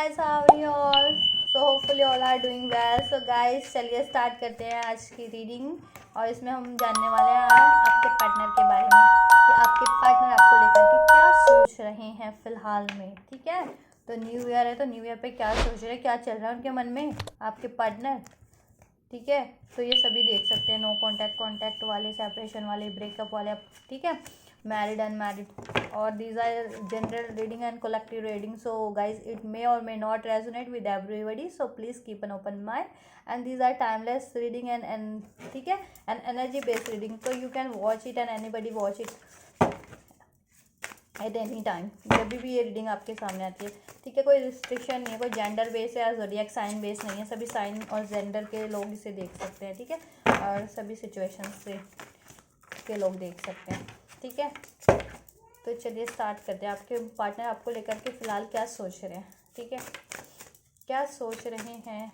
guys, how are you all? So hopefully all are doing well. So guys, चलिए start करते हैं आज की रीडिंग और इसमें हम जानने वाले हैं आपके पार्टनर के बारे में कि आपके पार्टनर आपको लेकर के क्या सोच रहे हैं फिलहाल में। ठीक है, तो न्यू ईयर है तो न्यू ईयर पे क्या सोच रहे हैं, क्या चल रहा है उनके मन में आपके पार्टनर। ठीक है, तो ये सभी देख सकते हैं, नो कॉन्टैक्ट, कॉन्टैक्ट वाले, सेपरेशन वाले, ब्रेकअप वाले। ठीक है, मैरिड, अनमैरिड, और these are general reading and collective reading. So guys, it may or may not resonate with everybody, so please keep an open mind. And these are timeless reading and ठीक है, and energy based reading, so you can watch it and anybody watch it at any time, जब भी ये reading आपके सामने आती है। ठीक है, कोई रिस्ट्रिक्शन नहीं है, कोई जेंडर बेस या ज़ोडिएक साइन बेस नहीं है, सभी साइन और जेंडर के लोग इसे देख सकते हैं। ठीक है, और सभी सिचुएशन से के लोग देख सकते हैं। ठीक है, तो चलिए स्टार्ट करते हैं। आपके पार्टनर आपको लेकर के फ़िलहाल क्या सोच रहे हैं। ठीक है, क्या सोच रहे हैं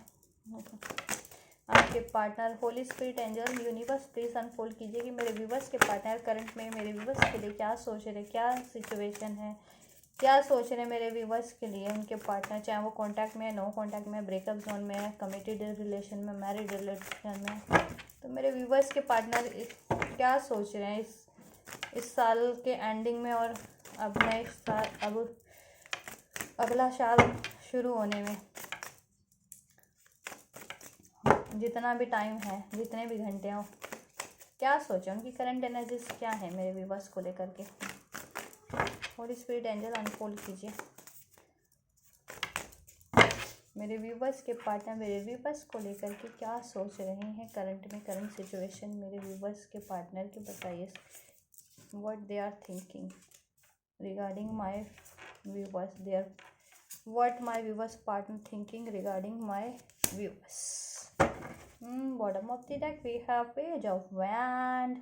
आपके partner. Holi spirit, angel, universe, please unfold कीजिए कि मेरे व्यूवर्स के पार्टनर करंट में मेरे व्यूवर्स के लिए क्या सोच रहे हैं, क्या सिचुएशन है, क्या सोच रहे हैं मेरे व्यूवर्स के लिए उनके पार्टनर, चाहे वो कॉन्टैक्ट में है, नो कॉन्टैक्ट में, ब्रेकअप जोन में है, कमिटेड रिलेशन में, मैरिड रिलेशन में। तो मेरे व्यूवर्स के पार्टनर क्या सोच रहे हैं इस साल के एंडिंग में और अब नए साल, अब अगला साल शुरू होने में, जितना भी टाइम है, जितने भी घंटे हों, क्या सोचें, उनकी करंट एनर्जीज क्या है मेरे व्यूवर्स को लेकर के। होली स्पिरिट, एंजल, अनफोल्ड कीजिए मेरे व्यूवर्स के पार्टनर मेरे व्यूवर्स को लेकर के क्या सोच रहे हैं करंट में, करंट सिचुएशन मेरे व्यूवर्स के पार्टनर की बताइए। What they are thinking regarding my viewers, there what my viewers partner thinking regarding my viewers. Bottom of the deck we have page of wand.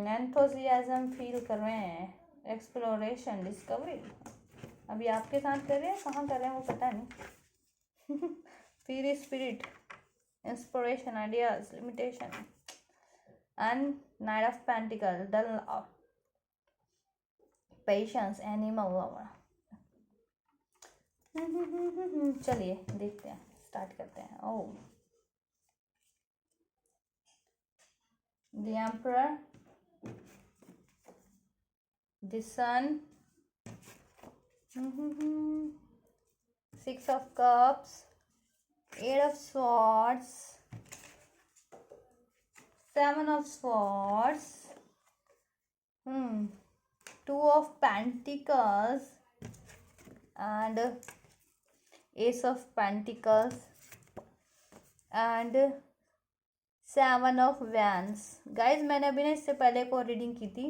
Enthusiasm feel कर रहे हैं, exploration, discovery. अभी आपके साथ कर रहे हैं, कहाँ कर रहे हैं वो पता नहीं। Free spirit, inspiration, ideas, limitation, and knight of pentacle, the patience, animal lover. चलिए देखते हैं, स्टार्ट करते हैं। Oh, the emperor, the sun, 6 of cups, 8 of swords, 7 of swords, 2 of pentacles, and ace of pentacles, and 7 of wands। Guys मैंने अभी ना इससे पहले को रीडिंग की थी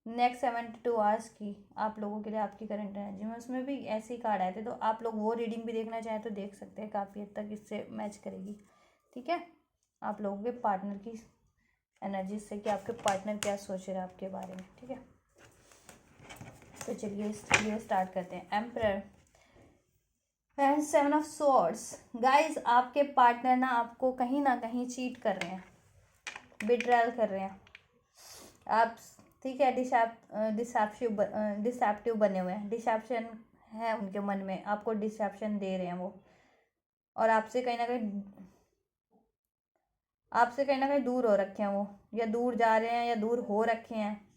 नेक्स्ट 72 आवर्स की, आप लोगों के लिए आपकी करंट एनर्जी में, उसमें भी ऐसे ही कार्ड आए थे, तो आप लोग वो रीडिंग भी देखना चाहें तो देख सकते हैं, काफ़ी हद तक इससे मैच करेगी। ठीक है, आप लोगों के पार्टनर की एनर्जी से कि आपके पार्टनर क्या सोच रहे हैं आपके बारे में। ठीक है, तो चलिए स्टार्ट करते हैं। Emperor and 7 of swords. Guys आपके पार्टनर ना कहीं चीट कर रहे हैं, बिट्रेयल कर रहे हैं आप। ठीक है, डिसेप्टिव बने हुए हैं, डिसेप्शन है उनके मन में, आपको डिसेप्शन दे रहे हैं वो, और आपसे कहीं ना कहीं दूर हो रखे हैं वो, या दूर जा रहे हैं या दूर हो रखे हैं,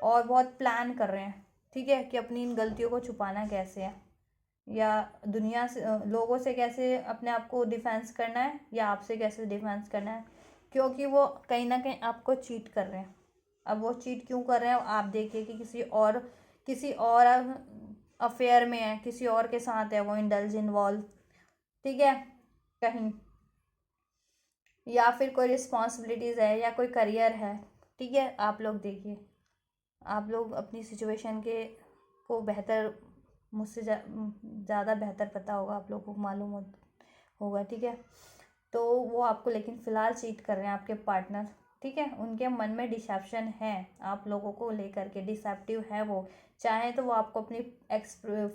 और बहुत प्लान कर रहे हैं। ठीक है, कि अपनी इन गलतियों को छुपाना कैसे है, या दुनिया से, लोगों से कैसे अपने आप को डिफेंस करना है, या आपसे कैसे डिफेंस करना है, क्योंकि वो कहीं ना कहीं आपको चीट कर रहे हैं। अब वो चीट क्यों कर रहे हैं आप देखिए कि किसी और अफेयर में है, किसी और के साथ है वो इन्वॉल्व। ठीक है, कहीं, या फिर कोई रिस्पॉन्सिबिलिटीज़ है, या कोई करियर है। ठीक है, आप लोग देखिए, आप लोग अपनी सिचुएशन को बेहतर, मुझसे ज़्यादा बेहतर पता होगा, आप लोगों को मालूम होगा। ठीक है, तो वो आपको लेकिन फ़िलहाल चीट कर रहे हैं आपके पार्टनर। ठीक है, उनके मन में डिसेप्शन है आप लोगों को लेकर के, डिसेप्टिव है वो। चाहे तो वो आपको अपनी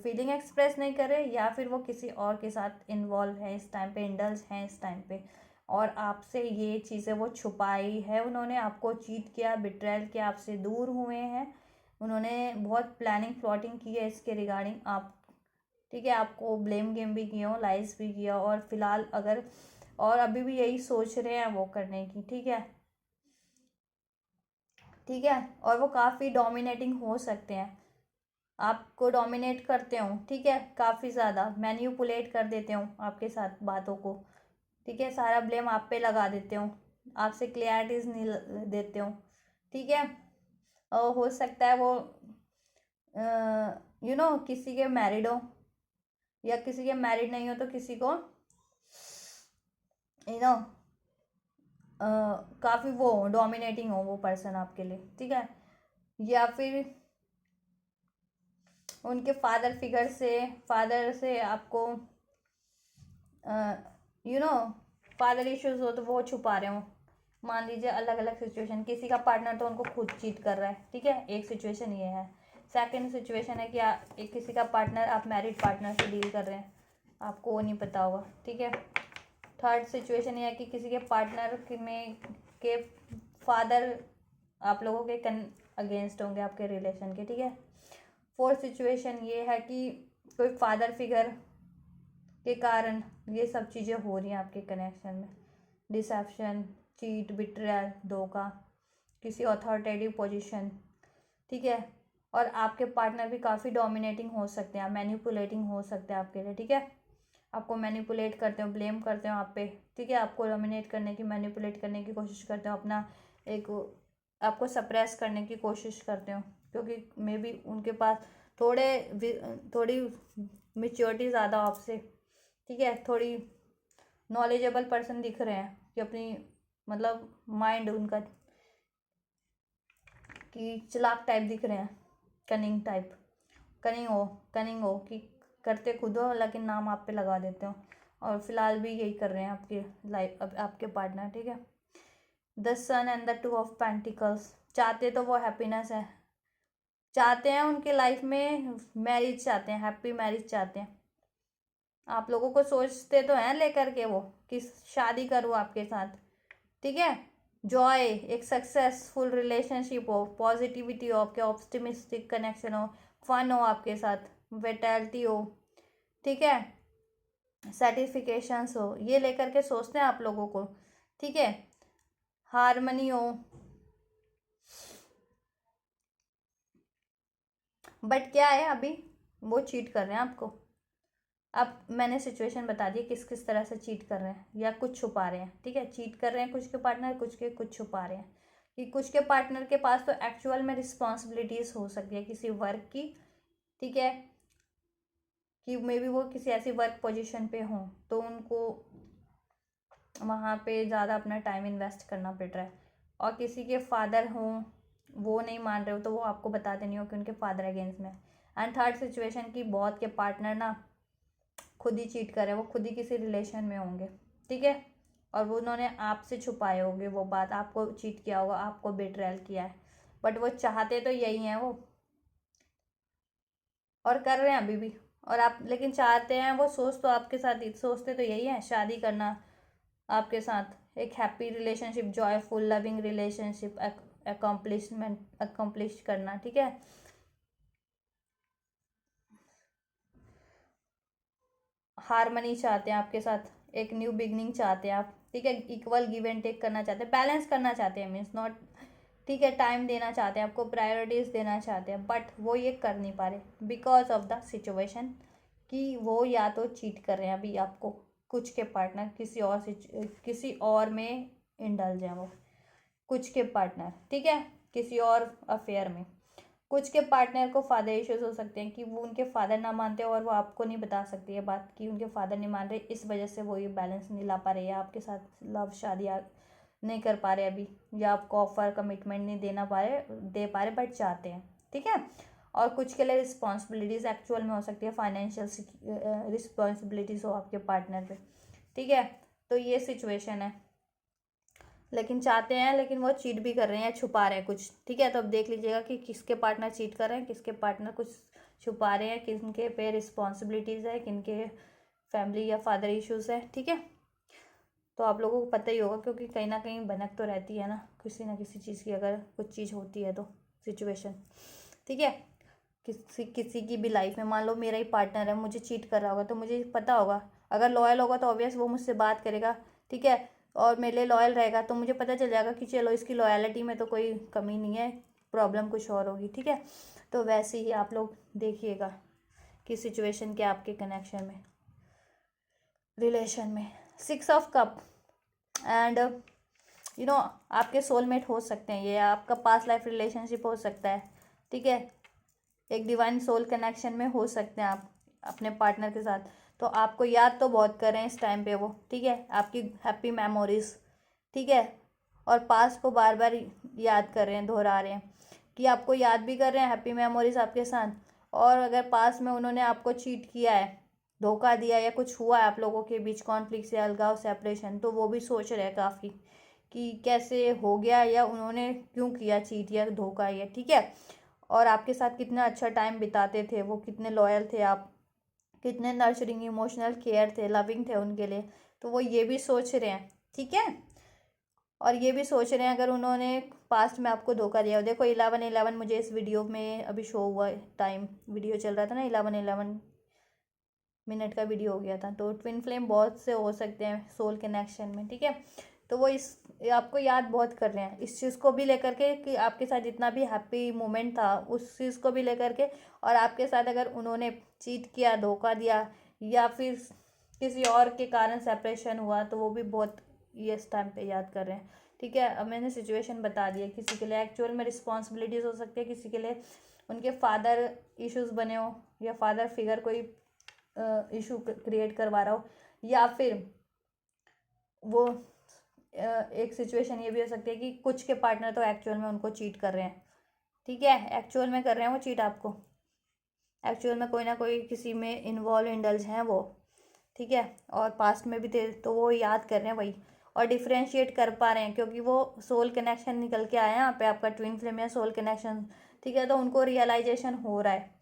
फीलिंग एक्सप्रेस नहीं करे, या फिर वो किसी और के साथ इन्वॉल्व है इस टाइम पे, इंडल्ज हैं इस टाइम पे, और आपसे ये चीज़ें वो छुपाई है उन्होंने, आपको चीट किया, बिट्रेयल किया, आपसे दूर हुए हैं, उन्होंने बहुत प्लानिंग प्लॉटिंग की है इसके रिगार्डिंग आप, ठीक है। आपको ब्लेम गेम भी किया हो, लाइज भी किया, और फिलहाल अगर और अभी भी यही सोच रहे हैं वो करने की, ठीक है, ठीक है। और वो काफ़ी डोमिनेटिंग हो सकते हैं, आपको डोमिनेट करते हो, ठीक है, काफ़ी ज़्यादा मैनिपुलेट कर देते हो आपके साथ बातों को, ठीक है, सारा ब्लेम आप पे लगा देते हो, आपसे क्लियरिटीज नहीं देते हो, ठीक है। और हो सकता है वो किसी के मैरिड हो, या किसी के मैरिड नहीं हो तो किसी को यू नो काफ़ी वो डोमिनेटिंग हो वो पर्सन आपके लिए, ठीक है। या फिर उनके फादर से आपको फादर इश्यूज हो तो वो छुपा रहे हो। मान लीजिए अलग अलग सिचुएशन, किसी का पार्टनर तो उनको खुद चीट कर रहा है, ठीक है, एक सिचुएशन ये है। सेकंड सिचुएशन है कि किसी का पार्टनर, आप मैरिड पार्टनर से डील कर रहे हैं, आपको वो नहीं पता होगा, ठीक है। थर्ड सिचुएशन ये है कि किसी के पार्टनर के फादर आप लोगों के अगेंस्ट होंगे आपके रिलेशन के, ठीक है। फोर्थ सिचुएशन ये है कि कोई फादर फिगर के कारण ये सब चीज़ें हो रही हैं आपके कनेक्शन में, डिसेप्शन, चीट, बिट्रेयल, धोखा, किसी अथॉरिटेटिव पोजीशन, ठीक है। और आपके पार्टनर भी काफ़ी डोमिनेटिंग हो सकते हैं, मैनिपुलेटिंग हो सकते हैं आपके लिए, ठीक है। आपको मैनिपुलेट करते हो, ब्लेम करते हो आप पे, ठीक है, आपको डोमिनेट करने की, मैनिपुलेट करने की कोशिश करते हो, अपना एक आपको सप्रेस करने की कोशिश करते हो, क्योंकि मे बी उनके पास थोड़ी मेच्योरिटी ज़्यादा आपसे, ठीक है, थोड़ी नॉलेजेबल पर्सन दिख रहे हैं कि अपनी मतलब माइंड उनका कि चालाक टाइप दिख रहे हैं, कनिंग हो कि करते खुद हो लेकिन नाम आप पे लगा देते हो, और फिलहाल भी यही कर रहे हैं आपके लाइफ आपके पार्टनर, ठीक है। The sun and the 2 of pentacles, चाहते तो वो हैप्पीनेस है, चाहते हैं उनके लाइफ में मैरिज चाहते हैं, हैप्पी मैरिज चाहते हैं, आप लोगों को सोचते तो हैं लेकर के वो कि शादी करूँ आपके साथ, ठीक है। जॉय, एक सक्सेसफुल रिलेशनशिप हो, पॉजिटिविटी हो, आपके ऑप्टिमिस्टिक कनेक्शन हो, फन हो आपके साथ, विटैलिटी हो, ठीक है, सर्टिफिकेशंस हो, ये लेकर के सोचते हैं आप लोगों को, ठीक है, हारमनी हो। बट क्या है, अभी वो चीट कर रहे हैं आपको। अब मैंने सिचुएशन बता दी किस किस तरह से चीट कर रहे हैं या कुछ छुपा रहे हैं, ठीक है। चीट कर रहे हैं कुछ के पार्टनर, कुछ छुपा रहे हैं, कि कुछ के पार्टनर के पास तो एक्चुअल में रिस्पॉन्सिबिलिटीज हो सकती है किसी वर्क की, ठीक है, कि मे बी वो किसी ऐसी वर्क पोजीशन पे हों तो उनको वहाँ पे ज़्यादा अपना टाइम इन्वेस्ट करना पड़ रहा है, और किसी के फादर हों वो नहीं मान रहे हो तो वो आपको बताते नहीं हो कि उनके फादर अगेंस्ट में। एंड थर्ड सिचुएशन की बहुत के पार्टनर ना खुद ही चीट कर रहे हैं, वो खुद ही किसी रिलेशन में होंगे, ठीक है, और वो उन्होंने आपसे छुपाए होंगे वो बात, आपको चीट किया होगा, आपको बेट्रेयल किया है, बट वो चाहते तो यही हैं वो, और कर रहे हैं अभी भी, और आप लेकिन चाहते हैं वो, सोचते तो यही है, शादी करना आपके साथ, एक happy relationship, joyful loving relationship accomplish करना, ठीक है। हारमनी चाहते हैं आपके साथ, एक न्यू बिगनिंग चाहते हैं आप, ठीक है, इक्वल गिव एंड टेक करना चाहते हैं, बैलेंस करना चाहते हैं, मीन्स नॉट, ठीक है, टाइम देना चाहते हैं आपको, प्रायोरिटीज देना चाहते हैं, बट वो ये कर नहीं पा रहे बिकॉज ऑफ द सिचुएशन कि वो या तो चीट कर रहे हैं अभी आपको, कुछ के पार्टनर किसी और में इंडल्ज हैं वो, कुछ के पार्टनर, ठीक है, किसी और अफेयर में, कुछ के पार्टनर को फादर इश्यूज हो सकते हैं कि वो उनके फादर ना मानते और वो आपको नहीं बता सकती ये बात कि उनके फादर नहीं मान रहे, इस वजह से वो ये बैलेंस नहीं ला पा रहे, या आपके साथ लव शादी नहीं कर पा रहे अभी, या आपको ऑफर कमिटमेंट नहीं दे पा रहे बट चाहते हैं, ठीक है। और कुछ के लिए रिस्पॉन्सिबिलिटीज़ एक्चुअल में हो सकती है, फाइनेंशियल रिस्पॉन्सिबिलिटीज़ हो आपके पार्टनर पे, ठीक है। तो ये सिचुएशन है, लेकिन चाहते हैं, लेकिन वो चीट भी कर रहे हैं, छुपा रहे हैं कुछ, ठीक है। तो अब देख लीजिएगा कि किसके पार्टनर चीट कर रहे हैं, किसके पार्टनर कुछ छुपा रहे हैं, किनके पे रिस्पॉन्सिबिलिटीज़ है, किनके फैमिली या फादर इश्यूज़ है, ठीक है। तो आप लोगों को पता ही होगा, क्योंकि कहीं ना कहीं भनक तो रहती है ना किसी चीज़ की, अगर कुछ चीज़ होती है तो सिचुएशन, ठीक है। किसी किसी की भी लाइफ में, मान लो मेरा ही पार्टनर है, मुझे चीट कर रहा होगा तो मुझे पता होगा, अगर लॉयल होगा तो ऑब्वियस वो मुझसे बात करेगा, ठीक है, और मेरे लिए लॉयल रहेगा, तो मुझे पता चल जाएगा कि चलो इसकी लॉयलिटी में तो कोई कमी नहीं है, प्रॉब्लम कुछ और होगी, ठीक है। तो वैसे ही आप लोग देखिएगा कि सिचुएशन क्या आपके कनेक्शन में, रिलेशन में। 6 ऑफ कप एंड आपके सोलमेट हो सकते हैं, ये आपका पास्ट लाइफ रिलेशनशिप हो सकता है, ठीक है। एक डिवाइन सोल कनेक्शन में हो सकते हैं आप अपने पार्टनर के साथ। तो आपको याद तो बहुत कर रहे हैं इस टाइम पे वो, ठीक है, आपकी हैप्पी मेमोरीज, ठीक है, और पास्ट को बार बार याद कर रहे हैं, दोहरा रहे हैं कि आपको याद भी कर रहे हैं हैप्पी मेमोरीज आपके साथ। और अगर पास्ट में उन्होंने आपको चीट किया है, धोखा दिया या कुछ हुआ है आप लोगों के बीच कॉन्फ्लिक्ट या अलगाव सेपरेशन, तो वो भी सोच रहे हैं काफ़ी कि कैसे हो गया या उन्होंने क्यों किया चीट या धोखा ये, ठीक है। और आपके साथ कितना अच्छा टाइम बिताते थे वो, कितने लॉयल थे आप, कितने नर्चरिंग इमोशनल केयर थे, लविंग थे उनके लिए, तो वो ये भी सोच रहे हैं, ठीक है। और ये भी सोच रहे हैं अगर उन्होंने पास्ट में आपको धोखा दिया हो। देखो 11:11 मुझे इस वीडियो में अभी शो हुआ है, टाइम वीडियो चल रहा था ना, 11:11 का वीडियो हो गया था। तो ट्विन फ्लेम बहुत से हो सकते हैं सोल कनेक्शन में, ठीक है। तो वो आपको याद बहुत कर रहे हैं इस चीज़ को भी लेकर के कि आपके साथ जितना भी हैप्पी मोमेंट था उस चीज़ को भी लेकर के, और आपके साथ अगर उन्होंने चीट किया, धोखा दिया या फिर किसी और के कारण सेपरेशन हुआ तो वो भी बहुत ये इस टाइम पे याद कर रहे हैं, ठीक है। अब मैंने सिचुएशन बता दी है। किसी के लिए एक्चुअल में रिस्पॉन्सिबिलिटीज़ हो सकती है, किसी के लिए उनके फादर इश्यूज बने हो या फादर फिगर कोई इशू क्रिएट करवा रहा हो, या फिर वो एक सिचुएशन ये भी हो सकती है कि कुछ के पार्टनर तो एक्चुअल में उनको चीट कर रहे हैं, ठीक है, एक्चुअल में कर रहे हैं वो चीट आपको, एक्चुअल में कोई ना कोई किसी में इन्वॉल्व इंडल्ज हैं वो, ठीक है, और पास्ट में भी थे तो वो याद कर रहे हैं वही, और डिफ्रेंशिएट कर पा रहे हैं क्योंकि वो सोल कनेक्शन निकल के आया है यहाँ पे आपका ट्विन फ्लेम या सोल कनेक्शन, ठीक है। तो उनको रियलाइजेशन हो रहा है,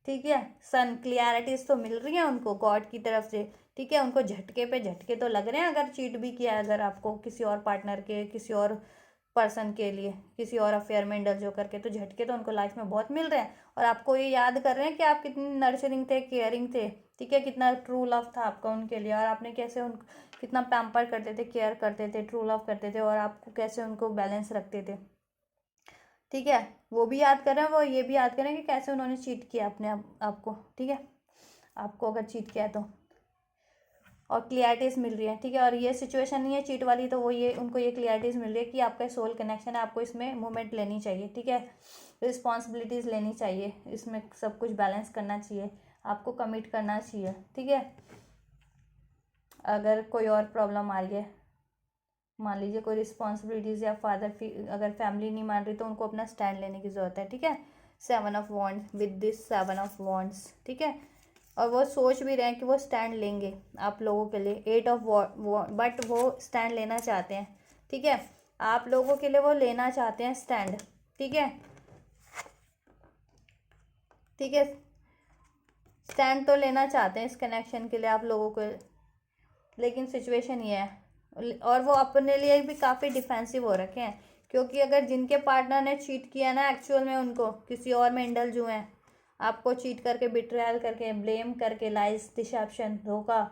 ठीक है, सन क्लियरिटीज तो मिल रही है उनको गॉड की तरफ से, ठीक है। उनको झटके पे झटके तो लग रहे हैं अगर चीट भी किया है, अगर आपको किसी और पार्टनर के, किसी और पर्सन के लिए, किसी और अफेयर में इंडल्ज होकर के, तो झटके तो उनको लाइफ में बहुत मिल रहे हैं। और आपको ये याद कर रहे हैं कि आप कितने नर्चरिंग थे, केयरिंग थे, ठीक है, कितना ट्रू लव था आपका उनके लिए, और आपने कैसे उन कितना पैम्पर करते थे, केयर करते थे, ट्रू लव करते थे, और आपको कैसे उनको बैलेंस रखते थे, ठीक है। वो भी याद कर रहे हैं, वो ये भी याद करें कि कैसे उन्होंने चीट किया अपने आपको, ठीक है, आपको अगर चीट किया तो, और क्लियरिटीज़ मिल रही है, ठीक है। और ये सिचुएशन नहीं है चीट वाली, तो वो ये उनको ये क्लियरिटीज़ मिल रही है कि आपका सोल कनेक्शन है, आपको इसमें मूवमेंट लेनी चाहिए, ठीक है, रिस्पॉन्सिबिलिटीज़ लेनी चाहिए, इसमें सब कुछ बैलेंस करना चाहिए, आपको कमिट करना चाहिए, ठीक है। अगर कोई और प्रॉब्लम आ रही है, मान लीजिए कोई रिस्पॉन्सिबिलिटीज़ या फादर अगर फैमिली नहीं मान रही तो उनको अपना स्टैंड लेने की ज़रूरत है, ठीक है। 7 of wands with this 7 of wands, ठीक है। और वो सोच भी रहे हैं कि वो स्टैंड लेंगे आप लोगों के लिए। 8 ऑफ बट वो स्टैंड लेना चाहते हैं, ठीक है, आप लोगों के लिए वो लेना चाहते हैं स्टैंड, ठीक है, ठीक है, स्टैंड तो लेना चाहते हैं इस कनेक्शन के लिए आप लोगों को, लेकिन सिचुएशन ये है, और वो अपने लिए भी काफ़ी डिफेंसिव हो रखे हैं, क्योंकि अगर जिनके पार्टनर ने चीट किया ना एक्चुअल में उनको किसी और में इंडल्ज हुए हैं, आपको चीट करके, बिट्रायल करके, ब्लेम करके, लाइज, डिसेप्शन, धोखा,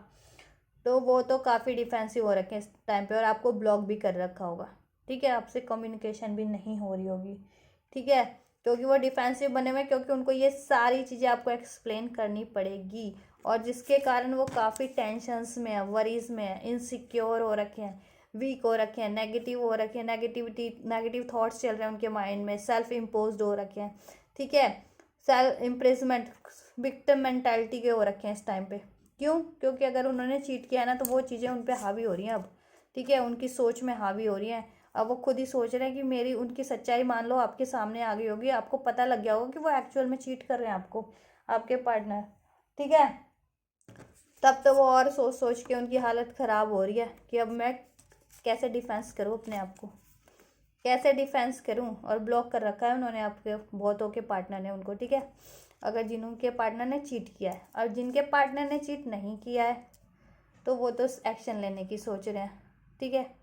तो वो तो काफ़ी डिफेंसिव हो रखे हैं इस टाइम पे, और आपको ब्लॉक भी कर रखा होगा, ठीक है, आपसे कम्युनिकेशन भी नहीं हो रही होगी, ठीक है, क्योंकि वो डिफेंसिव बने हुए, क्योंकि उनको ये सारी चीज़ें आपको एक्सप्लेन करनी पड़ेगी, और जिसके कारण वो काफ़ी टेंशन्स में है, वरीज में है, इनसिक्योर हो रखे हैं, वीक हो रखे हैं, नेगेटिव हो रखे हैं, नेगेटिव थॉट्स चल रहे हैं उनके माइंड में, सेल्फ इम्पोज्ड हो रखे हैं, ठीक है, सेल्फ इम्प्रेसमेंट, विक्टिम मेंटालिटी के हो रखे हैं इस टाइम पे। क्यों? क्योंकि अगर उन्होंने चीट किया ना तो वो चीज़ें उन पर हावी हो रही हैं अब, ठीक है, उनकी सोच में हावी हो रही हैं। अब वो खुद ही सोच रहे हैं कि मेरी उनकी सच्चाई मान लो आपके सामने आ गई होगी, आपको पता लग गया होगा कि वो एक्चुअल में चीट कर रहे हैं आपको, आपके पार्टनर, ठीक है। तब तो वो और सोच सोच के उनकी हालत ख़राब हो रही है कि अब मैं कैसे डिफेंस करूँ अपने आप को, कैसे डिफेंस करूं, और ब्लॉक कर रखा है उन्होंने आपके बहुतों के पार्टनर ने उनको, ठीक है। अगर जिनके पार्टनर ने चीट किया है, और जिनके पार्टनर ने चीट नहीं किया है तो वो तो एक्शन लेने की सोच रहे हैं, ठीक है,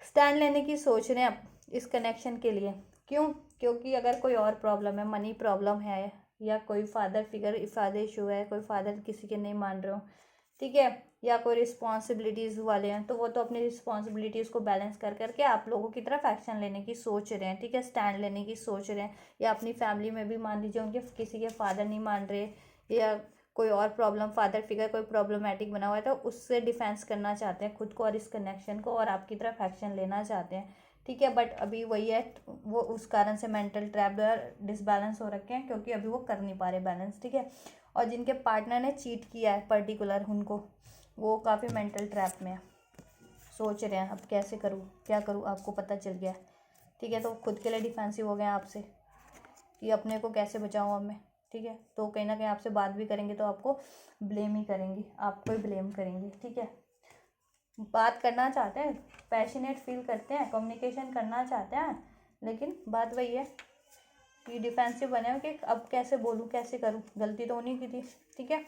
स्टैंड लेने की सोच रहे हैं अब इस कनेक्शन के लिए। क्यों? क्योंकि अगर कोई और प्रॉब्लम है, मनी प्रॉब्लम है, या कोई फादर फिगर फादर इशू है, कोई फादर किसी के नहीं मान रहे हो, ठीक है, या कोई रिस्पॉन्सिबिलिटीज़ वाले हैं, तो वो तो अपनी रिस्पॉन्सिबिलिटीज़ को बैलेंस कर करके आप लोगों की तरफ एक्शन लेने की सोच रहे हैं, ठीक है, स्टैंड लेने की सोच रहे हैं। या अपनी फैमिली में भी मान लीजिए उनके किसी के फादर नहीं मान रहे, या कोई और प्रॉब्लम, फादर फिगर कोई प्रॉब्लमैटिक बना हुआ है, तो उससे डिफेंस करना चाहते हैं खुद को और इस कनेक्शन को, और आपकी तरफ एक्शन लेना चाहते हैं, ठीक है। बट अभी वही है, वो उस कारण से मेंटल ट्रैप डिसबैलेंस हो रखे हैं, क्योंकि अभी वो कर नहीं पा रहे बैलेंस, ठीक है। और जिनके पार्टनर ने चीट किया है पर्टिकुलर उनको, वो काफ़ी मेंटल ट्रैप में है, सोच रहे हैं अब कैसे करूँ, क्या करूँ, आपको पता चल गया, ठीक है। तो खुद के लिए डिफेंसिव हो गए आपसे कि अपने को कैसे बचाऊँ अब मैं, ठीक है। तो कहीं ना कहीं आपसे बात भी करेंगे तो आपको ब्लेम ही करेंगे, आपको ही ब्लेम करेंगे, ठीक है। बात करना चाहते हैं, पैशनेट फील करते हैं, कम्युनिकेशन करना चाहते हैं, लेकिन बात वही है कि डिफेंसिव बने हो कि अब कैसे बोलूँ, कैसे करूँ, गलती तो उन्हीं की थी, ठीक है।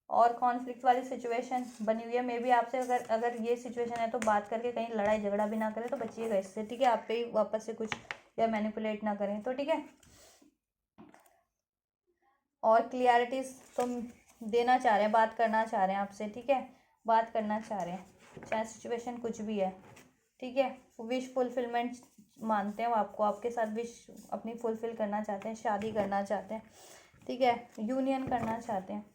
और कॉन्फ्लिक्ट वाली सिचुएशन बनी हुई है, मे बी आपसे अगर अगर ये सिचुएशन है तो बात करके कहीं लड़ाई झगड़ा भी ना करें तो बचिएगा इससे, ठीक है। आप पे ही वापस से कुछ या मैनिपुलेट ना करें तो, ठीक है। और क्लियरिटीज तो देना चाह रहे हैं, बात करना चाह रहे हैं आपसे, ठीक है, बात करना चाह रहे हैं, चाहे सिचुएशन कुछ भी है, ठीक है। विश फुलफिलमेंट मानते हैं वो आपको, आपके साथ विश अपनी फुलफिल करना चाहते हैं, शादी करना चाहते हैं, ठीक है, यूनियन करना चाहते हैं।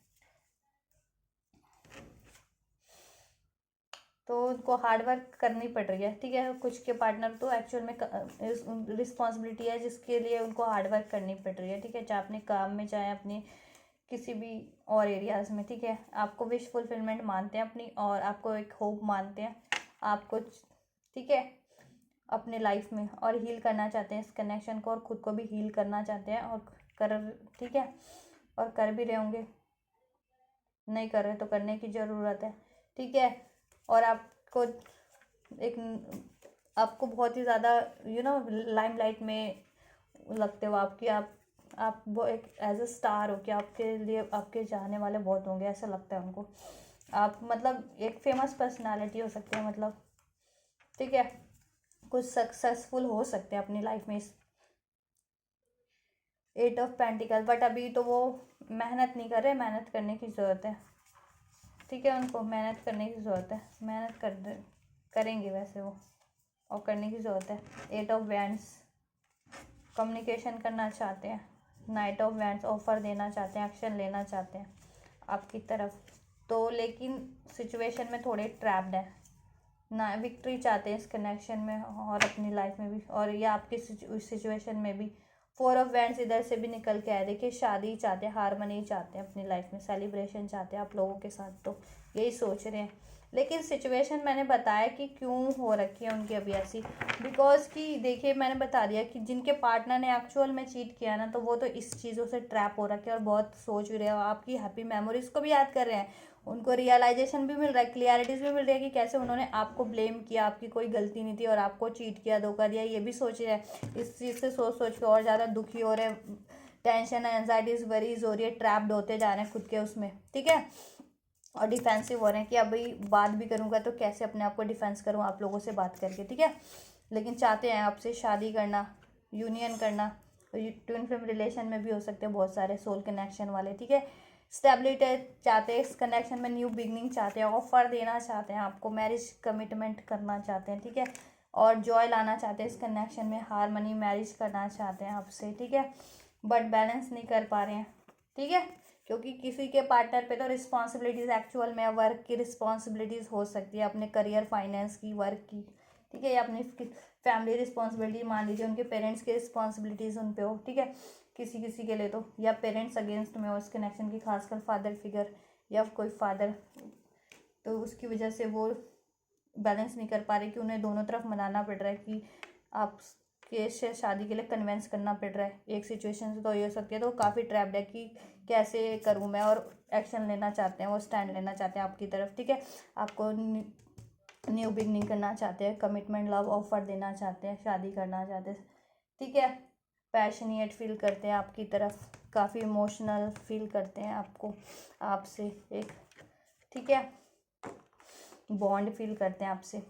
तो उनको हार्ड वर्क करनी पड़ रही है, ठीक है। कुछ के पार्टनर तो एक्चुअल में रिस्पॉन्सिबिलिटी है जिसके लिए उनको हार्ड वर्क करनी पड़ रही है, ठीक है, चाहे अपने काम में, चाहे अपने किसी भी और एरियाज़ में, ठीक है। आपको विश फुलफिलमेंट मानते हैं अपनी, और आपको एक होप मानते हैं आपको, ठीक है, अपने लाइफ में, और हील करना चाहते हैं इस कनेक्शन को, और ख़ुद को भी हील करना चाहते हैं, और कर, ठीक है, और कर भी रहे होंगे, नहीं कर रहे तो करने की ज़रूरत है, ठीक है। और आपको आपको बहुत ही ज़्यादा लाइमलाइट में लगते हो आपकी, आप वो एक एज अ स्टार हो, कि आपके लिए आपके चाहने वाले बहुत होंगे, ऐसा लगता है उनको। आप मतलब एक फेमस पर्सनालिटी हो सकते हैं, मतलब, ठीक है, कुछ सक्सेसफुल हो सकते हैं अपनी लाइफ में इस 8 ऑफ पेंटिकल। बट अभी तो वो मेहनत नहीं कर रहे, मेहनत करने की ज़रूरत है, ठीक है, उनको मेहनत करने की ज़रूरत है, मेहनत करेंगे वैसे वो, और करने की ज़रूरत है। 8 ऑफ वैंड्स, कम्युनिकेशन करना चाहते हैं, नाइट ऑफ वैंड्स, ऑफर देना चाहते हैं, एक्शन लेना चाहते हैं आपकी तरफ, तो लेकिन सिचुएशन में थोड़े ट्रैप्ड है ना, विक्ट्री चाहते हैं इस कनेक्शन में और अपनी लाइफ में भी, और या आपकी सिचुएशन में भी 4 ऑफ वैंड्स इधर से भी निकल के आए, देखिए शादी चाहते हैं, हारमनी चाहते हैं अपनी लाइफ में, सेलिब्रेशन चाहते हैं आप लोगों के साथ, तो यही सोच रहे हैं। लेकिन सिचुएशन मैंने बताया कि क्यों हो रखी है उनकी अभी ऐसी, बिकॉज कि देखिए मैंने बता दिया कि जिनके पार्टनर ने एक्चुअल में चीट किया ना, तो वो तो इस चीज़ों से ट्रैप हो रखे हैं, और बहुत सोच भी रहे हो, आपकी हैप्पी मेमोरीज को भी याद कर रहे हैं, उनको रियलाइजेशन भी मिल रहा है, क्लियरिटीज भी मिल रही है कि कैसे उन्होंने आपको ब्लेम किया, आपकी कोई गलती नहीं थी, और आपको चीट किया, धोखा दिया, ये भी सोच रहे हैं। इस चीज़ से सोच सोच के और ज़्यादा दुखी हो रहे हैं, टेंशन, एंजाइटीज, वरीज हो रही है, ट्रैप्ड होते जा रहे हैं खुद के उसमें, ठीक है, और डिफेंसिव हो रहे हैं कि अभी बात भी करूँगा तो कैसे अपने आप को डिफेंस करूँ आप लोगों से बात करके, ठीक है। लेकिन चाहते हैं आपसे शादी करना, यूनियन करना, ट्विन फ्लेम रिलेशन में भी हो सकते हैं बहुत सारे सोल कनेक्शन वाले, ठीक है। स्टेबिलिटी चाहते हैं इस कनेक्शन में, न्यू बिगनिंग चाहते हैं, ऑफर देना चाहते हैं आपको, मैरिज कमिटमेंट करना चाहते हैं, ठीक है, और जॉय लाना चाहते हैं इस कनेक्शन में, हारमनी, मैरिज करना चाहते हैं आपसे, ठीक है। बट बैलेंस नहीं कर पा रहे हैं, ठीक है, क्योंकि किसी के पार्टनर पे तो रिस्पॉन्सिबिलिटीज़ एक्चुअल में वर्क की रिस्पॉन्सिबिलिटीज़ हो सकती है, अपने करियर, फाइनेंस की, वर्क की, ठीक है, या अपनी फैमिली रिस्पॉन्सिबिलिटी, मान लीजिए उनके पेरेंट्स की रिस्पॉन्सिबिलिटीज़ उन पे हो, ठीक है, किसी किसी के लिए तो, या पेरेंट्स अगेंस्ट में हो इस कनेक्शन की, खासकर फादर फिगर या कोई फादर, तो उसकी वजह से वो बैलेंस नहीं कर पा रहे, कि उन्हें दोनों तरफ मनाना पड़ रहा है, कि आप से शादी के लिए कन्वेंस करना पड़ रहा है, एक सिचुएशन से तो ये हो सकती है, तो काफ़ी ट्रैप्ड है कि कैसे करूँ मैं, और एक्शन लेना चाहते हैं, वो स्टैंड लेना चाहते हैं आपकी तरफ, ठीक है, आपको न्यू बिगनिंग करना चाहते हैं, कमिटमेंट, लव ऑफर देना चाहते हैं, शादी करना चाहते हैं, ठीक है, पैशनेट फील करते हैं आपकी तरफ, काफ़ी इमोशनल फील करते हैं आपको, आपसे एक, ठीक है, बॉन्ड फील करते हैं आपसे,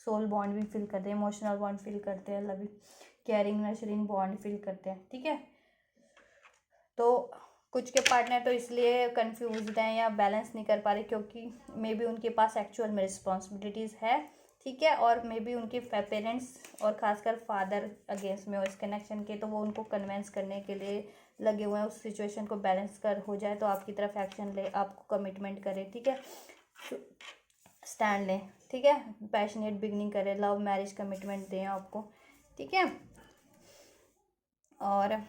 सोल बॉन्ड भी फील करते हैं, इमोशनल बॉन्ड फील करते हैं, love caring nurturing bond feel करते हैं, ठीक है। तो कुछ के पार्टनर तो इसलिए कंफ्यूज्ड हैं या बैलेंस नहीं कर पा रहे क्योंकि मे बी उनके पास एक्चुअल में रिस्पॉन्सिबिलिटीज़ है, ठीक है, और मे बी उनके पेरेंट्स और खासकर फादर अगेंस्ट में हो इस कनेक्शन के, तो वो उनको कन्वेंस करने के लिए लगे हुए हैं उस सिचुएशन को बैलेंस कर हो जाए तो आपकी तरफ एक्शन ले, आपको कमिटमेंट करे, ठीक है, स्टैंड लें, ठीक है, पैशनेट बिगनिंग करें, लव मैरिज कमिटमेंट दें आपको, ठीक है। और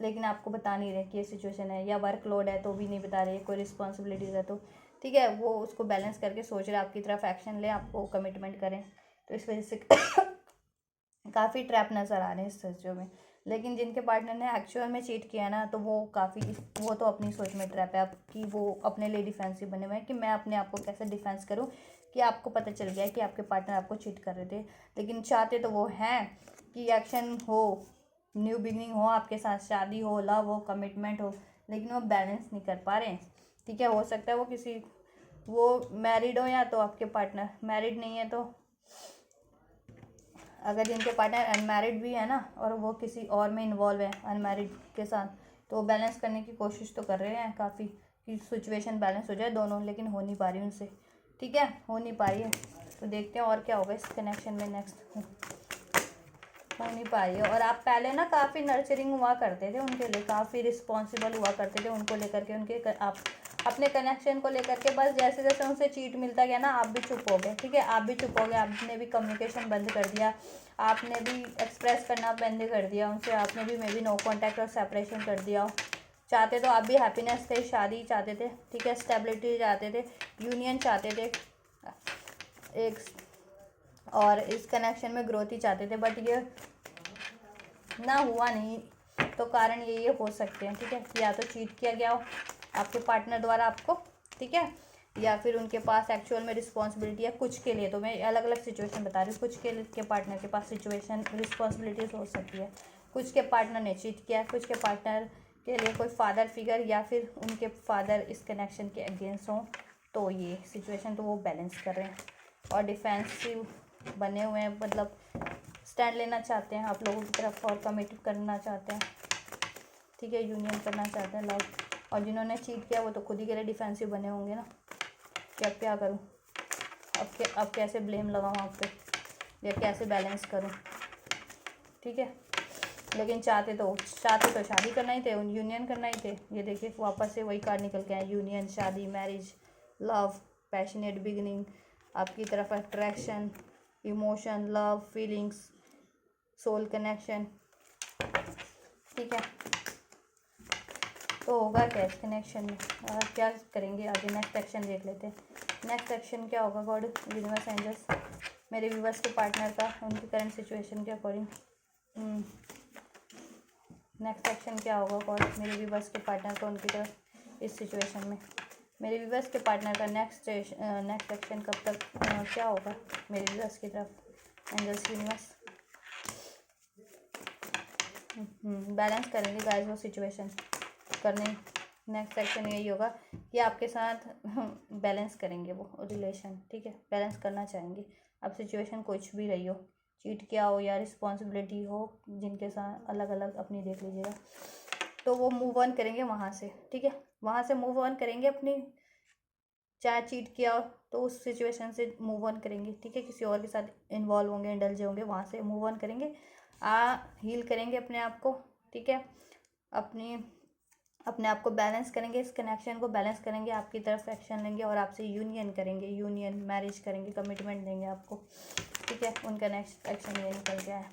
लेकिन आपको बता नहीं रहे कि ये सिचुएशन है, या वर्कलोड है तो भी नहीं बता रहे, कोई रिस्पॉन्सिबिलिटीज़ है तो, ठीक है, वो उसको बैलेंस करके सोच रहे आपकी तरफ एक्शन ले, आपको कमिटमेंट करें, तो इस वजह से काफ़ी ट्रैप नज़र आ रहे हैं इस सिचुएशन में। लेकिन जिनके पार्टनर ने एक्चुअल में चीट किया ना, तो वो तो अपनी सोच में ट्रैप है कि वो अपने लिए डिफेंसिव बने हुए हैं कि मैं अपने आप को कैसे डिफेंस करूं, कि आपको पता चल गया कि आपके पार्टनर आपको चीट कर रहे थे, लेकिन चाहते तो वो हैं कि एक्शन हो, न्यू बिगनिंग हो, आपके साथ शादी हो, लव हो, कमिटमेंट हो, लेकिन वो बैलेंस नहीं कर पा रहे हैं, ठीक है। हो सकता है वो मैरिड हो, या तो आपके पार्टनर मैरिड नहीं है, तो अगर जिनके पार्टनर अनमैरिड भी है ना और वो किसी और में इन्वॉल्व है अनमैरिड के साथ, तो वो बैलेंस करने की कोशिश तो कर रहे हैं काफ़ी कि सिचुएशन बैलेंस हो जाए दोनों, लेकिन हो नहीं पा रही उनसे, ठीक है, हो नहीं पा रही है। तो देखते हैं और क्या होगा इस कनेक्शन में नेक्स्ट, हो नहीं पा रही है। और आप पहले ना काफ़ी नर्चरिंग हुआ करते थे उनके लिए, काफ़ी रिस्पॉन्सिबल हुआ करते थे उनको लेकर के, आप अपने कनेक्शन को लेकर के, बस जैसे जैसे उनसे चीट मिलता गया ना आप भी चुप हो गए, ठीक है, आप भी चुप हो गए, आपने भी कम्युनिकेशन बंद कर दिया, आपने भी एक्सप्रेस करना बंद कर दिया उनसे, आपने भी मे बी नो कॉन्टैक्ट और सेपरेशन कर दिया। चाहते तो आप भी हैप्पीनेस थे, शादी चाहते थे, ठीक है, स्टेबिलिटी चाहते थे, यूनियन चाहते थे एक, और इस कनेक्शन में ग्रोथ ही चाहते थे, बट ये ना हुआ नहीं, तो कारण ये हो सकते हैं, ठीक है, या तो चीट किया गया हो आपके पार्टनर द्वारा आपको, ठीक है, या फिर उनके पास एक्चुअल में रिस्पॉन्सिबिलिटी है कुछ के लिए, तो मैं अलग अलग सिचुएशन बता रही हूँ, कुछ के पार्टनर के पास सिचुएशन रिस्पॉन्सिबिलिटीज हो सकती है, कुछ के पार्टनर ने चीट किया, कुछ के पार्टनर के लिए कोई फादर फिगर या फिर उनके फादर इस कनेक्शन के अगेंस्ट हों, तो ये सिचुएशन तो वो बैलेंस कर रहे हैं और डिफेंसिव बने हुए हैं, मतलब स्टैंड लेना चाहते हैं आप लोगों की तरफ और कमिट करना चाहते हैं, ठीक है, यूनियन करना चाहते हैं लव। और जिन्होंने चीट किया वो तो खुद ही के लिए डिफेंसिव बने होंगे ना कि अब क्या करूं, अब कैसे ब्लेम लगाऊं आप पे, या कैसे बैलेंस करूं, ठीक है। लेकिन चाहते तो शादी करना ही थे, यूनियन करना ही थे। ये देखिए वापस से वही कार्ड निकल के आए, यूनियन, शादी, मैरिज, लव, पैशनेट बिगिनिंग, आपकी तरफ attraction, emotion, love, feelings, soul connection, ठीक है। तो होगा क्या इस कनेक्शन में और क्या करेंगे आगे, नेक्स्ट एक्शन देख लेते हैं। नेक्स्ट एक्शन क्या होगा गॉड, यूनिवर्स, एंजल्स, मेरे व्यूवर्स के पार्टनर का उनकी करंट सिचुएशन के अकॉर्डिंग नेक्स्ट एक्शन क्या होगा गॉड, मेरे व्यूवर्स के पार्टनर का उनकी तरफ इस सिचुएशन में, मेरे व्यूवर्स के पार्टनर का नेक्स्ट एक्शन कब तक क्या होगा मेरे व्यूवर्स की तरफ, एंजल्स, यूनिवर्स, बैलेंस करेंगे गाइस वो सिचुएशन करने। नेक्स्ट एक्शन यही होगा कि आपके साथ बैलेंस करेंगे वो रिलेशन, ठीक है, बैलेंस करना चाहेंगे। अब सिचुएशन कुछ भी रही हो, चीट किया हो या रिस्पॉन्सिबिलिटी हो, जिनके साथ अलग अलग अपनी देख लीजिएगा, तो वो मूव ऑन करेंगे वहाँ से, ठीक है, वहाँ से मूव ऑन करेंगे अपनी, चाहे चीट किया हो तो उस सिचुएशन से मूव ऑन करेंगे, ठीक है, किसी और के साथ इन्वॉल्व होंगे, इंडल्ज होंगे, वहाँ से मूव ऑन करेंगे, हील करेंगे अपने आप को, ठीक है, अपने आप को बैलेंस करेंगे, इस कनेक्शन को बैलेंस करेंगे, आपकी तरफ एक्शन लेंगे और आपसे यूनियन करेंगे, यूनियन मैरिज करेंगे, कमिटमेंट देंगे आपको, ठीक है, उनका नेक्स्ट एक्शन ये निकल गया है,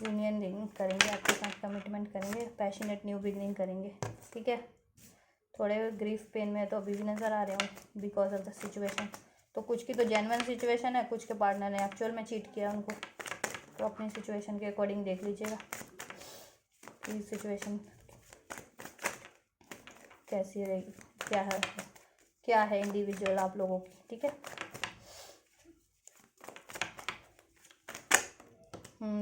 यूनियन करेंगे आपके साथ, कमिटमेंट करेंगे, पैशनेट न्यू बिगनिंग करेंगे, ठीक है। थोड़े ग्रीफ पेन में तो अभी भी नज़र आ रहे हो बिकॉज ऑफ द सिचुएशन, तो कुछ की तो जेन्युइन सिचुएशन है, कुछ के पार्टनर ने एक्चुअल में चीट किया उनको, तो अपनी सिचुएशन के अकॉर्डिंग देख लीजिएगा कि सिचुएशन कैसी रहेगी, क्या है इंडिविजुअल आप लोगों की, ठीक है।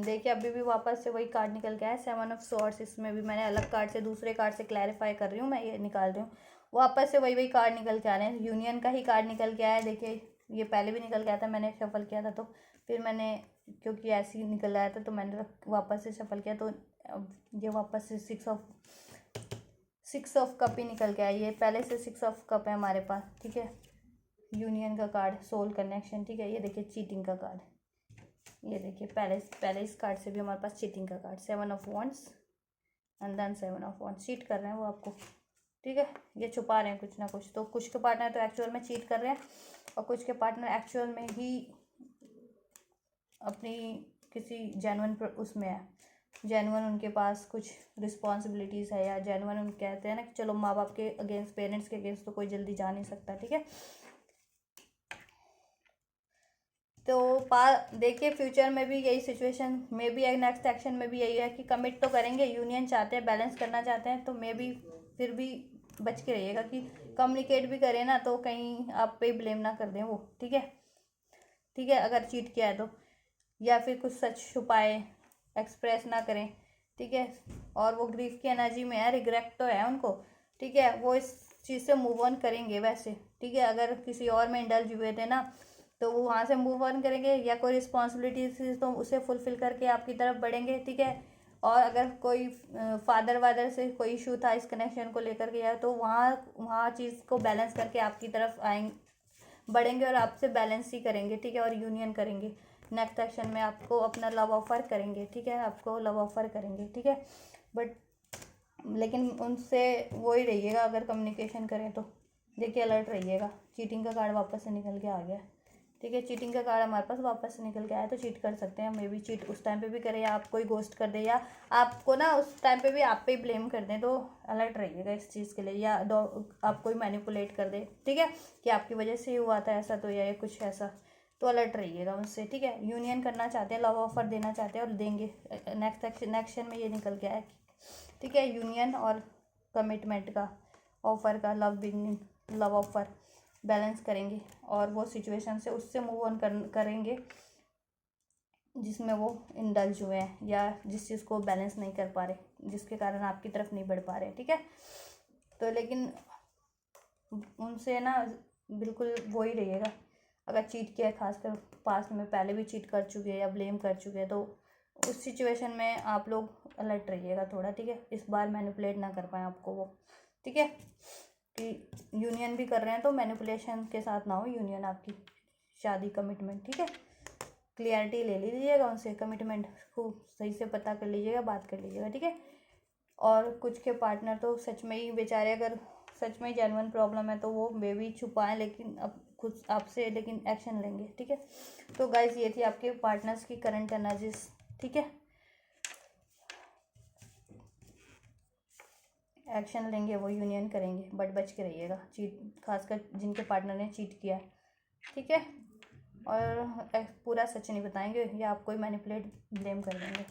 देखिए अभी भी वापस से वही कार्ड निकल के आया, 7 ऑफ स्वॉर्ड्स, इसमें भी मैंने अलग कार्ड से दूसरे कार्ड से क्लैरिफाई कर रही हूँ, मैं ये निकाल रही हूँ, वापस से वही कार्ड निकल के आ रहे हैं, यूनियन का ही कार्ड निकल के आया है। देखिए ये पहले भी निकल के आया था, मैंने शफल किया था तो फिर मैंने क्योंकि ऐसे ही निकल आया था तो मैंने वापस से शफल किया, तो अब ये वापस से सिक्स ऑफ कप ही निकल के आई है। पहले से 6 ऑफ कप है हमारे पास, ठीक है। यूनियन का कार्ड, सोल कनेक्शन, ठीक है। ये देखिए चीटिंग का कार्ड, ये देखिए पहले इस कार्ड से भी हमारे पास चीटिंग का card, 7 of wands and then 7 of wands. Cheat कर रहे हैं वो आपको, ठीक है। ये छुपा रहे हैं कुछ ना कुछ, तो कुछ के पार्टनर तो एक्चुअल में चीट कर रहे हैं और कुछ के पार्टनर एक्चुअल में ही अपनी किसी जेन्युइन उसमें है, जेन्युइन उनके पास कुछ रिस्पॉन्सिबिलिटीज़ है, या जेन्युइन उन कहते हैं ना कि चलो माँ बाप के अगेंस्ट, पेरेंट्स के अगेंस्ट तो कोई जल्दी जा नहीं सकता, ठीक है। तो देखिए फ्यूचर में भी यही सिचुएशन में भी, नेक्स्ट एक्शन में भी यही है कि कमिट तो करेंगे, यूनियन चाहते हैं, बैलेंस करना चाहते हैं, तो मे भी फिर भी बच के रहिएगा कि कम्युनिकेट भी करें ना तो कहीं आप पे ब्लेम ना कर दें वो, ठीक है, ठीक है। अगर चीट किया है तो, या फिर कुछ सच छुपाए, एक्सप्रेस ना करें, ठीक है। और वो ग्रीफ की एनर्जी में है, रिग्रेट तो है उनको, ठीक है। वो इस चीज़ से मूव ऑन करेंगे वैसे, ठीक है। अगर किसी और में इंडल्ज हुए थे ना तो वो वहाँ से मूव ऑन करेंगे, या कोई रिस्पॉन्सिबिलिटी तो उसे फुलफिल करके आपकी तरफ बढ़ेंगे, ठीक है। और अगर कोई फादर वादर से कोई इशू था इस कनेक्शन को लेकर के, या तो वहाँ चीज़ को बैलेंस करके आपकी तरफ आएंगे, बढ़ेंगे और आपसे बैलेंस ही करेंगे, ठीक है। और यूनियन करेंगे, नेक्स्ट एक्शन में आपको अपना लव ऑफर करेंगे, ठीक है, आपको लव ऑफर करेंगे, ठीक है। बट लेकिन उनसे वो ही रहिएगा, अगर कम्युनिकेशन करें तो देखिए अलर्ट रहिएगा। चीटिंग का कार्ड वापस से निकल के आ गया, ठीक है। चीटिंग का कार्ड हमारे पास वापस से निकल के आया, तो चीट कर सकते हैं, मे बी चीट उस टाइम पे भी करें, या आप कोई गोस्ट कर दे, या आपको ना उस टाइम पे भी आप पे ब्लेम कर दें, तो अलर्ट रहिएगा इस चीज़ के लिए। या आप कोई मैनिपुलेट कर दे, ठीक है, कि आपकी वजह से ही हुआ था ऐसा, तो या कुछ ऐसा, तो अलर्ट रहिएगा उनसे, ठीक है। यूनियन करना चाहते हैं, लव ऑफर देना चाहते हैं और देंगे। नेक्स्ट एक्शन में ये निकल के आया, ठीक है। यूनियन और कमिटमेंट का ऑफर का, लव ऑफर बैलेंस करेंगे और वो सिचुएशन से उससे मूव ऑन करेंगे जिसमें वो इंडल्ज हुए हैं, या जिस चीज़ को बैलेंस नहीं कर पा रहे, जिसके कारण आपकी तरफ नहीं बढ़ पा रहे, ठीक है। तो लेकिन उनसे ना बिल्कुल वो ही रहिएगा, अगर चीट किया, खासकर पास्ट में पहले भी चीट कर चुके हैं या ब्लेम कर चुके हैं, तो उस सिचुएशन में आप लोग अलर्ट रहिएगा थोड़ा, ठीक है। इस बार मैनिपुलेट ना कर पाए आपको वो, ठीक है। कि यूनियन भी कर रहे हैं तो मैनिपुलेशन के साथ ना हो यूनियन आपकी, शादी कमिटमेंट, ठीक है। क्लियरिटी ले लीजिएगा उनसे, कमिटमेंट को सही से पता कर लीजिएगा, बात कर लीजिएगा, ठीक है। और कुछ के पार्टनर तो सच में ही बेचारे, अगर सच में जेन्युइन प्रॉब्लम है तो वो मे भी छुपाएं, लेकिन अब खुद आपसे लेकिन एक्शन लेंगे, ठीक है। तो गाइज ये थी आपके पार्टनर्स की करंट एनर्जीज, ठीक है। एक्शन लेंगे, वो यूनियन करेंगे, बट बच के रहिएगा चीट, खासकर जिनके पार्टनर ने चीट किया है, ठीक है। और पूरा सच नहीं बताएंगे, या आपको ही मैनिपुलेट ब्लेम कर देंगे।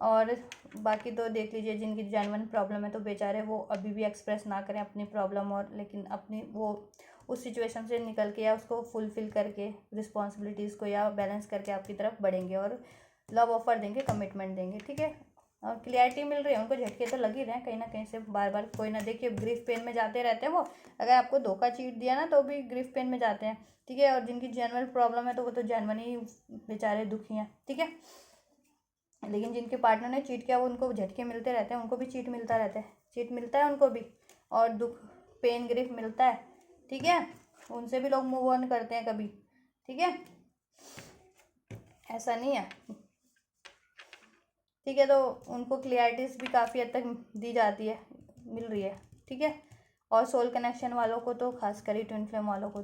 और बाकी तो देख लीजिए, जिनकी जेन्युइन प्रॉब्लम है तो बेचारे वो अभी भी एक्सप्रेस ना करें अपनी प्रॉब्लम, और लेकिन अपनी वो उस सिचुएशन से निकल के या उसको फुलफिल करके रिस्पॉन्सिबिलिटीज़ को या बैलेंस करके आपकी तरफ बढ़ेंगे और लव ऑफर देंगे, कमिटमेंट देंगे, ठीक है। और क्लियरिटी मिल रही है उनको, झटके तो लग ही रहे हैं कहीं ना कहीं से, बार बार कोई ना, देखिए ग्रीफ पेन में जाते रहते हैं वो, अगर आपको धोखा चीट दिया ना तो भी ग्रीफ पेन में जाते हैं, ठीक है। और जिनकी जेन्युइन प्रॉब्लम है तो वो तो जेन्युइन ही बेचारे दुखी हैं, ठीक है। लेकिन जिनके पार्टनर ने चीट किया वो, उनको झटके मिलते रहते हैं, उनको भी चीट मिलता रहता है, चीट मिलता है उनको भी, और दुख, पेन, ग्रीफ मिलता है, ठीक है। उनसे भी लोग मूव ऑन करते हैं कभी, ठीक है, ऐसा नहीं है, ठीक है। तो उनको क्लियरिटीज भी काफ़ी हद तक दी जाती है, मिल रही है, ठीक है। और सोल कनेक्शन वालों को तो खासकर ही, ट्विन फ्लेम वालों को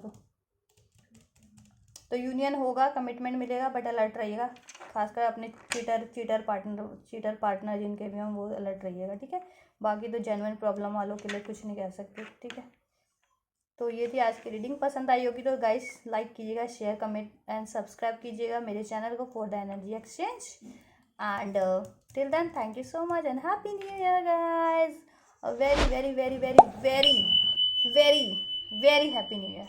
तो यूनियन होगा, कमिटमेंट मिलेगा, बट अलर्ट रहिएगा, खासकर अपने चीटर पार्टनर जिनके भी हों वो अलर्ट रहिएगा, ठीक है। बाकी तो जेन्युइन प्रॉब्लम वालों के लिए कुछ नहीं कह सकते, ठीक है। तो ये थी आज की रीडिंग, पसंद आई होगी तो गाइस लाइक कीजिएगा, शेयर, कमेंट एंड सब्सक्राइब कीजिएगा मेरे चैनल को for the energy exchange. And till then thank you so much and happy new year guys, a very very very very very very very happy new year.